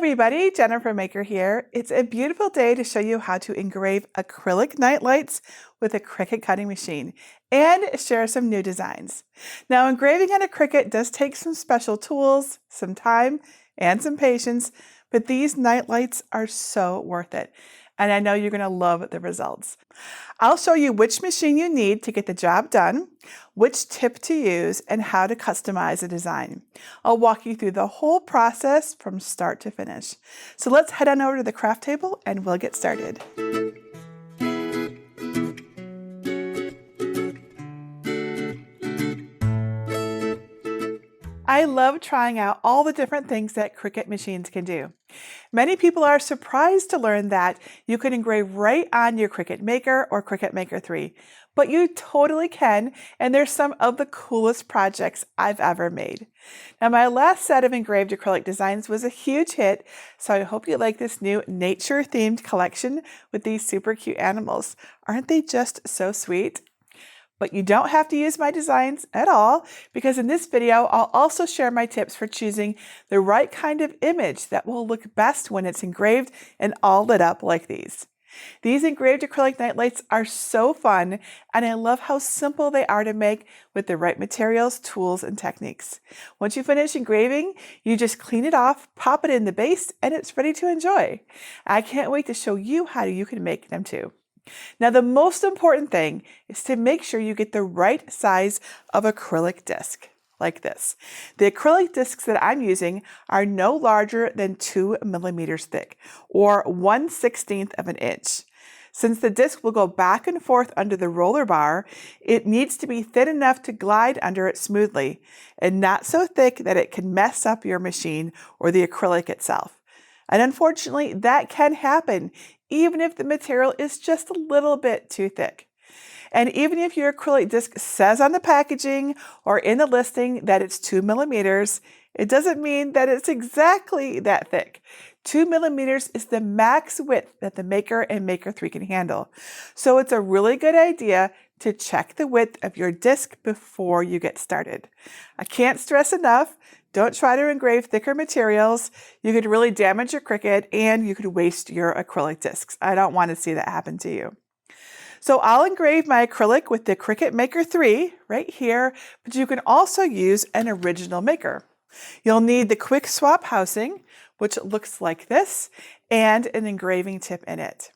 everybody, Jennifer Maker here. It's a beautiful day to show you how to engrave acrylic nightlights with a Cricut cutting machine and share some new designs. Now, engraving on a Cricut does take some special tools, some time, and some patience, but these nightlights are so worth it. And I know you're going to love the results. I'll show you which machine you need to get the job done, which tip to use, and how to customize a design. I'll walk you through the whole process from start to finish. So let's head on over to the craft table and we'll get started. I love trying out all the different things that Cricut machines can do. Many people are surprised to learn that you can engrave right on your Cricut Maker or Cricut Maker 3, but you totally can, and they're some of the coolest projects I've ever made. Now, my last set of engraved acrylic designs was a huge hit, so I hope you like this new nature-themed collection with these super cute animals. Aren't they just so sweet? But you don't have to use my designs at all, because in this video, I'll also share my tips for choosing the right kind of image that will look best when it's engraved and all lit up like these. These engraved acrylic nightlights are so fun, and I love how simple they are to make with the right materials, tools, and techniques. Once you finish engraving, you just clean it off, pop it in the base, and it's ready to enjoy. I can't wait to show you how you can make them too. Now, the most important thing is to make sure you get the right size of acrylic disc, like this. The acrylic discs that I'm using are no larger than 2 millimeters thick, or 1/16 of an inch. Since the disc will go back and forth under the roller bar, it needs to be thin enough to glide under it smoothly, and not so thick that it can mess up your machine or the acrylic itself. And unfortunately, that can happen, even if the material is just a little bit too thick. And even if your acrylic disc says on the packaging or in the listing that it's 2 millimeters, it doesn't mean that it's exactly that thick. 2 millimeters is the max width that the Maker and Maker 3 can handle. So it's a really good idea to check the width of your disc before you get started. I can't stress enough, don't try to engrave thicker materials. You could really damage your Cricut and you could waste your acrylic discs. I don't want to see that happen to you. So I'll engrave my acrylic with the Cricut Maker 3 right here, but you can also use an original Maker. You'll need the quick swap housing, which looks like this, and an engraving tip in it.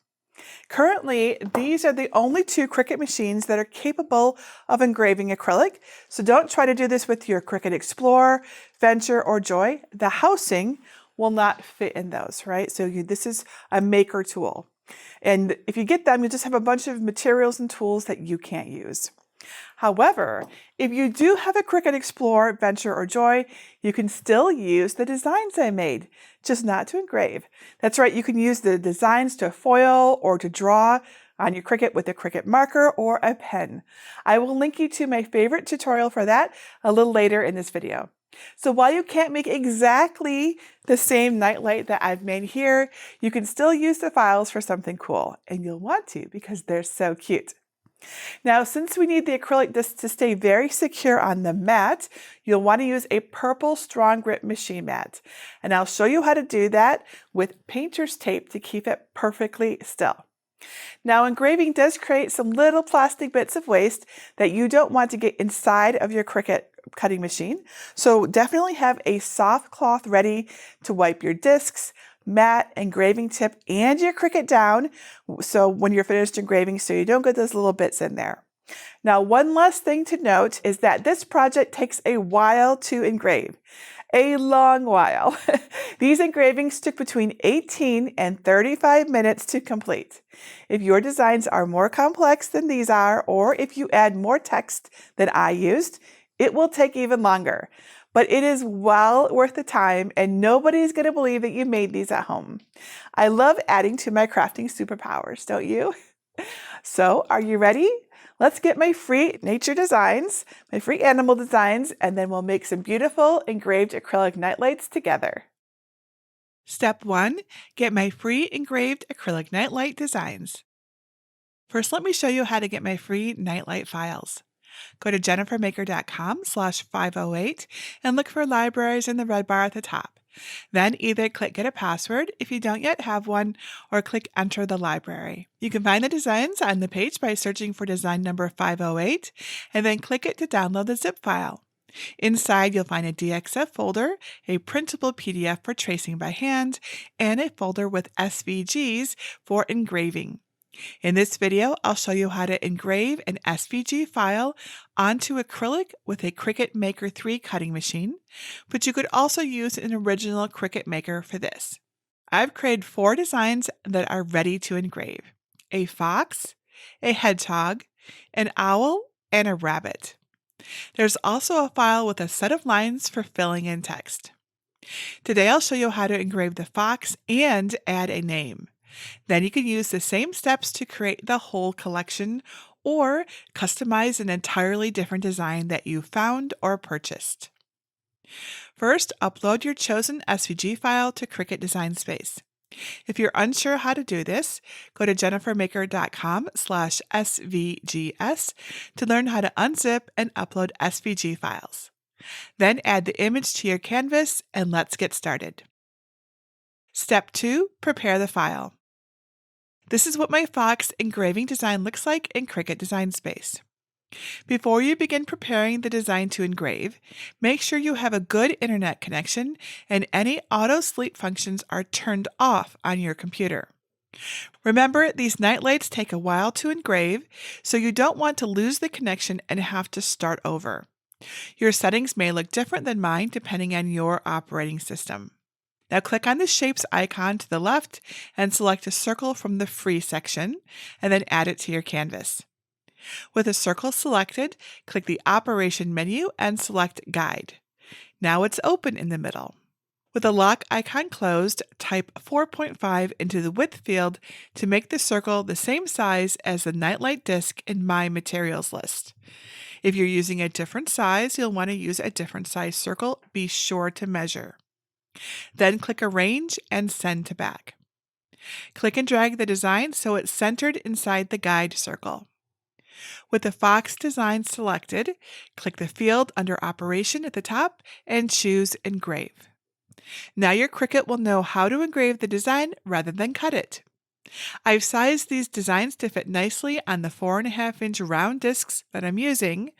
Currently, these are the only 2 Cricut machines that are capable of engraving acrylic, so don't try to do this with your Cricut Explorer, Venture, or Joy. The housing will not fit in those, right? So this is a Maker tool. And if you get them, you just have a bunch of materials and tools that you can't use. However, if you do have a Cricut Explorer, Venture, or Joy, you can still use the designs I made, just not to engrave. That's right, you can use the designs to foil or to draw on your Cricut with a Cricut marker or a pen. I will link you to my favorite tutorial for that a little later in this video. So while you can't make exactly the same nightlight that I've made here, you can still use the files for something cool, and you'll want to because they're so cute. Now, since we need the acrylic disc to stay very secure on the mat, you'll want to use a purple strong grip machine mat. And I'll show you how to do that with painter's tape to keep it perfectly still. Now, engraving does create some little plastic bits of waste that you don't want to get inside of your Cricut cutting machine. So definitely have a soft cloth ready to wipe your discs, mat, engraving tip, and your Cricut down so when you're finished engraving so you don't get those little bits in there. Now, one last thing to note is that this project takes a while to engrave. A long while. These engravings took between 18 and 35 minutes to complete. If your designs are more complex than these are, or if you add more text than I used, it will take even longer. But it is well worth the time, and nobody's going to believe that you made these at home. I love adding to my crafting superpowers, don't you? So, are you ready? Let's get my free nature designs, my free animal designs, and then we'll make some beautiful engraved acrylic nightlights together. Step 1, get my free engraved acrylic nightlight designs. First, let me show you how to get my free nightlight files. Go to jennifermaker.com/508 and look for libraries in the red bar at the top. Then either click Get a Password if you don't yet have one, or click Enter the library. You can find the designs on the page by searching for design number 508 and then click it to download the zip file. Inside, you'll find a DXF folder, a printable PDF for tracing by hand, and a folder with SVGs for engraving. In this video, I'll show you how to engrave an SVG file onto acrylic with a Cricut Maker 3 cutting machine, but you could also use an original Cricut Maker for this. I've created 4 designs that are ready to engrave: a fox, a hedgehog, an owl, and a rabbit. There's also a file with a set of lines for filling in text. Today I'll show you how to engrave the fox and add a name. Then you can use the same steps to create the whole collection or customize an entirely different design that you found or purchased. First, upload your chosen SVG file to Cricut Design Space. If you're unsure how to do this, go to jennifermaker.com/svgs to learn how to unzip and upload SVG files. Then add the image to your canvas and let's get started. Step 2. Prepare the file. This is what my fox engraving design looks like in Cricut Design Space. Before you begin preparing the design to engrave, make sure you have a good internet connection and any auto sleep functions are turned off on your computer. Remember, these nightlights take a while to engrave, so you don't want to lose the connection and have to start over. Your settings may look different than mine depending on your operating system. Now click on the Shapes icon to the left and select a circle from the Free section, and then add it to your canvas. With a circle selected, click the Operation menu and select Guide. Now it's open in the middle. With the lock icon closed, type 4.5 into the width field to make the circle the same size as the nightlight disc in My Materials list. If you're using a different size, you'll want to use a different size circle. Be sure to measure. Then click Arrange and Send to Back. Click and drag the design so it's centered inside the guide circle. With the fox design selected, click the field under Operation at the top and choose Engrave. Now your Cricut will know how to engrave the design rather than cut it. I've sized these designs to fit nicely on the 4.5-inch round discs that I'm using,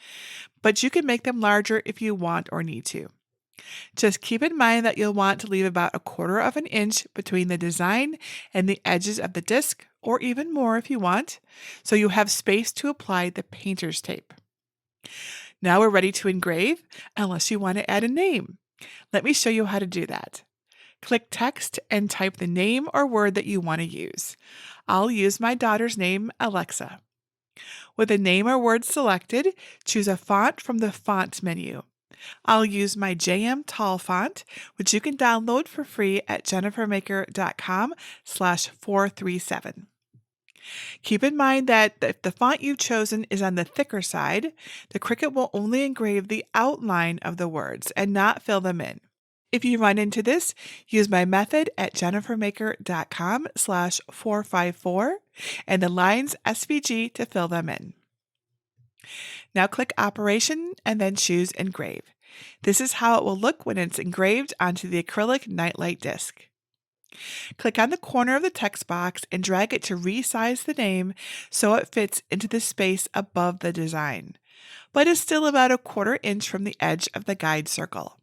but you can make them larger if you want or need to. Just keep in mind that you'll want to leave about 1/4 inch between the design and the edges of the disc, or even more if you want, so you have space to apply the painter's tape. Now we're ready to engrave, unless you want to add a name. Let me show you how to do that. Click Text and type the name or word that you want to use. I'll use my daughter's name, Alexa. With a name or word selected, choose a font from the Font menu. I'll use my JM Tall font, which you can download for free at jennifermaker.com/437. Keep in mind that if the font you've chosen is on the thicker side, the Cricut will only engrave the outline of the words and not fill them in. If you run into this, use my method at jennifermaker.com/454 and the lines SVG to fill them in. Now click Operation and then choose Engrave. This is how it will look when it's engraved onto the acrylic nightlight disc. Click on the corner of the text box and drag it to resize the name so it fits into the space above the design, but is still about 1/4 inch from the edge of the guide circle.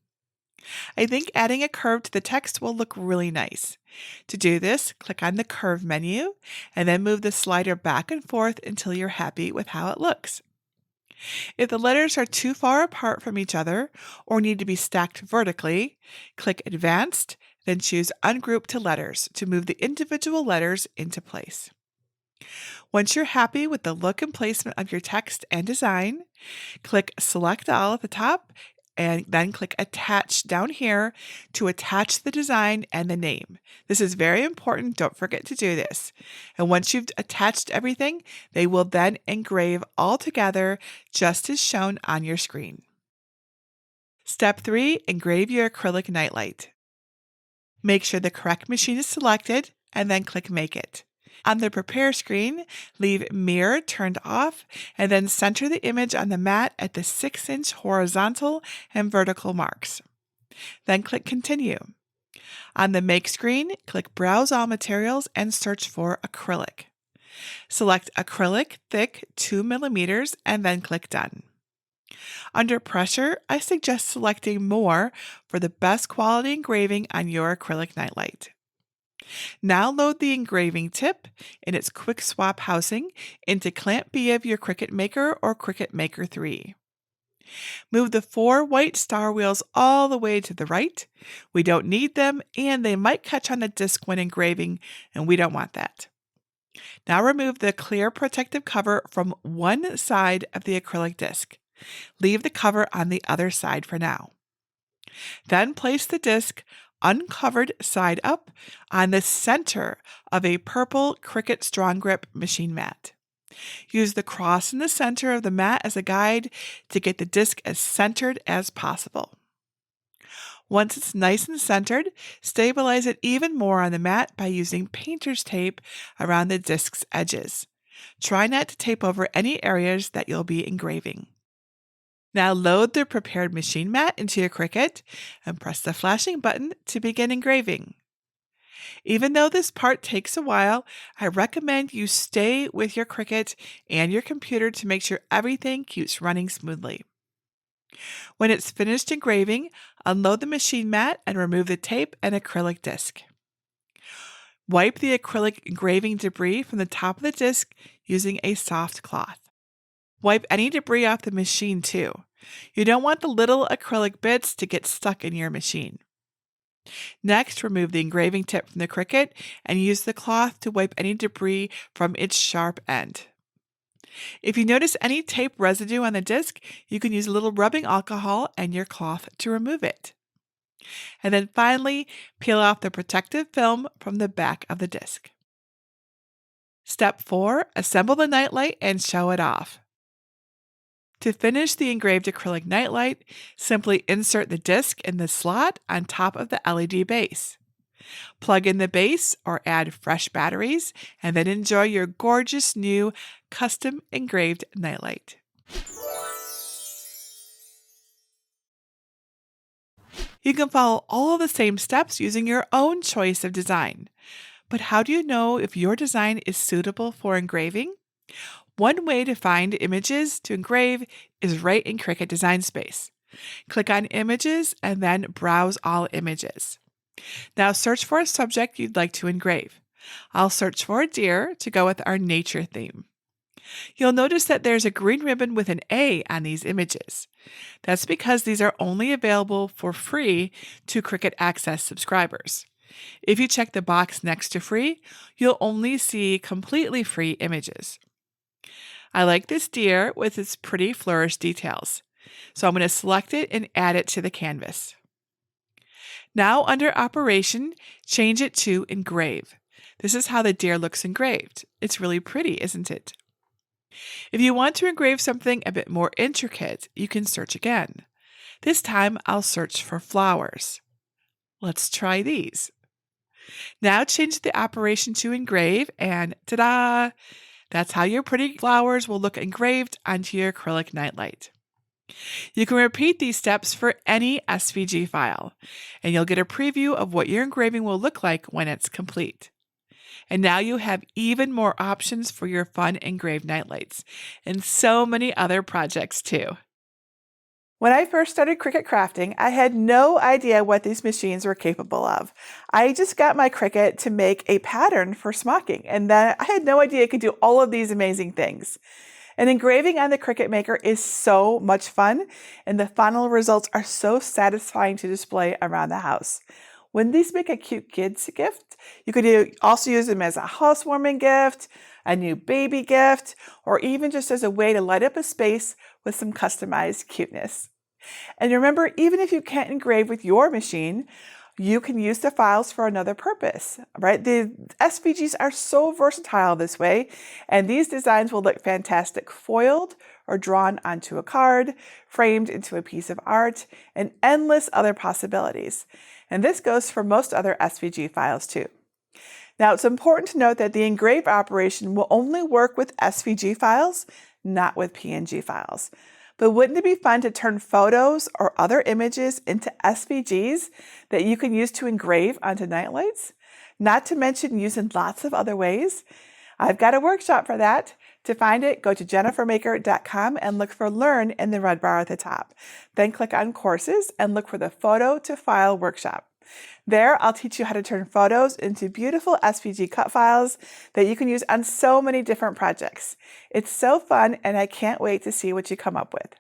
I think adding a curve to the text will look really nice. To do this, click on the Curve menu and then move the slider back and forth until you're happy with how it looks. If the letters are too far apart from each other or need to be stacked vertically, click Advanced, then choose Ungroup to Letters to move the individual letters into place. Once you're happy with the look and placement of your text and design, click Select All at the top and then click Attach down here to attach the design and the name. This is very important. Don't forget to do this. And once you've attached everything, they will then engrave all together just as shown on your screen. Step 3. Engrave your acrylic nightlight. Make sure the correct machine is selected and then click Make It. On the Prepare screen, leave Mirror turned off and then center the image on the mat at the 6-inch horizontal and vertical marks. Then click Continue. On the Make screen, click Browse All Materials and search for acrylic. Select acrylic thick 2 millimeters and then click Done. Under pressure, I suggest selecting more for the best quality engraving on your acrylic nightlight. Now load the engraving tip in its quick swap housing into Clamp B of your Cricut Maker or Cricut Maker 3. Move the 4 white star wheels all the way to the right. We don't need them and they might catch on the disc when engraving, and we don't want that. Now remove the clear protective cover from one side of the acrylic disc. Leave the cover on the other side for now. Then place the disc uncovered side up on the center of a purple Cricut Strong Grip machine mat. Use the cross in the center of the mat as a guide to get the disc as centered as possible. Once it's nice and centered, stabilize it even more on the mat by using painter's tape around the disc's edges. Try not to tape over any areas that you'll be engraving. Now load the prepared machine mat into your Cricut and press the flashing button to begin engraving. Even though this part takes a while, I recommend you stay with your Cricut and your computer to make sure everything keeps running smoothly. When it's finished engraving, unload the machine mat and remove the tape and acrylic disc. Wipe the acrylic engraving debris from the top of the disc using a soft cloth. Wipe any debris off the machine too. You don't want the little acrylic bits to get stuck in your machine. Next, remove the engraving tip from the Cricut and use the cloth to wipe any debris from its sharp end. If you notice any tape residue on the disc, you can use a little rubbing alcohol and your cloth to remove it. And then finally, peel off the protective film from the back of the disc. Step 4, assemble the nightlight and show it off. To finish the engraved acrylic nightlight, simply insert the disc in the slot on top of the LED base. Plug in the base or add fresh batteries, and then enjoy your gorgeous new custom engraved nightlight. You can follow all of the same steps using your own choice of design. But how do you know if your design is suitable for engraving? One way to find images to engrave is right in Cricut Design Space. Click on Images and then Browse All Images. Now search for a subject you'd like to engrave. I'll search for a deer to go with our nature theme. You'll notice that there's a green ribbon with an A on these images. That's because these are only available for free to Cricut Access subscribers. If you check the box next to free, you'll only see completely free images. I like this deer with its pretty flourish details, so I'm going to select it and add it to the canvas. Now under Operation, change it to Engrave. This is how the deer looks engraved. It's really pretty, isn't it? If you want to engrave something a bit more intricate, you can search again. This time I'll search for flowers. Let's try these. Now change the operation to Engrave and ta-da! That's how your pretty flowers will look engraved onto your acrylic nightlight. You can repeat these steps for any SVG file, and you'll get a preview of what your engraving will look like when it's complete. And now you have even more options for your fun engraved nightlights, and so many other projects too. When I first started Cricut crafting, I had no idea what these machines were capable of. I just got my Cricut to make a pattern for smocking, and then I had no idea it could do all of these amazing things. And engraving on the Cricut Maker is so much fun, and the final results are so satisfying to display around the house. When these make a cute kids gift, you could also use them as a housewarming gift, a new baby gift, or even just as a way to light up a space with some customized cuteness. And remember, even if you can't engrave with your machine, you can use the files for another purpose, right? The SVGs are so versatile this way, and these designs will look fantastic foiled or drawn onto a card, framed into a piece of art, and endless other possibilities. And this goes for most other SVG files too. Now, it's important to note that the engrave operation will only work with SVG files, not with PNG files. But wouldn't it be fun to turn photos or other images into SVGs that you can use to engrave onto nightlights? Not to mention use in lots of other ways. I've got a workshop for that. To find it, go to jennifermaker.com and look for Learn in the red bar at the top. Then click on Courses and look for the Photo to File workshop. There, I'll teach you how to turn photos into beautiful SVG cut files that you can use on so many different projects. It's so fun, and I can't wait to see what you come up with.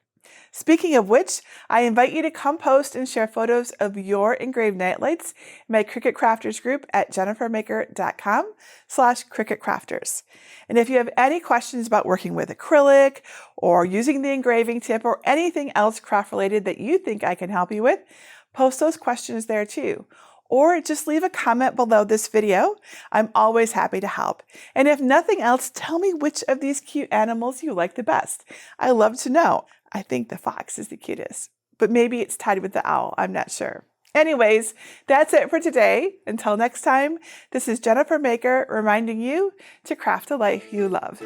Speaking of which, I invite you to come post and share photos of your engraved nightlights in my Cricut Crafters group at jennifermaker.com/CricutCrafters. And if you have any questions about working with acrylic or using the engraving tip or anything else craft related that you think I can help you with, post those questions there too. Or just leave a comment below this video. I'm always happy to help. And if nothing else, tell me which of these cute animals you like the best. I love to know. I think the fox is the cutest, but maybe it's tied with the owl. I'm not sure. Anyways, that's it for today. Until next time, this is Jennifer Maker reminding you to craft a life you love.